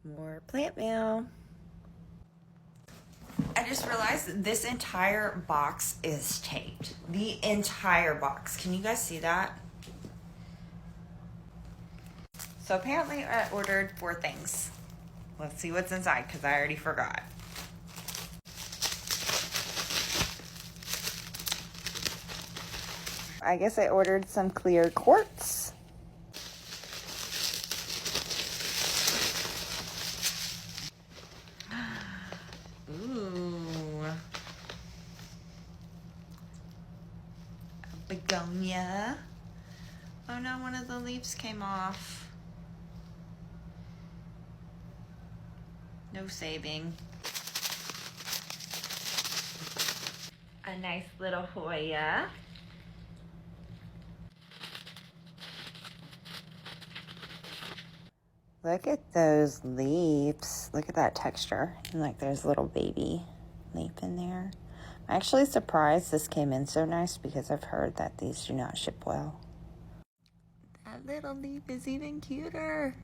More plant mail. I just realized that this entire box is taped. The entire box. Can you guys see that? So apparently I ordered 4 things. Let's see what's inside because I already forgot. I guess I ordered some clear quartz. Ooh. A begonia. Oh no, one of the leaves came off. No saving. A nice little Hoya. Look at those leaves. Look at that texture. And like there's a little baby leaf in there. I'm actually surprised this came in so nice because I've heard that these do not ship well. That little leaf is even cuter.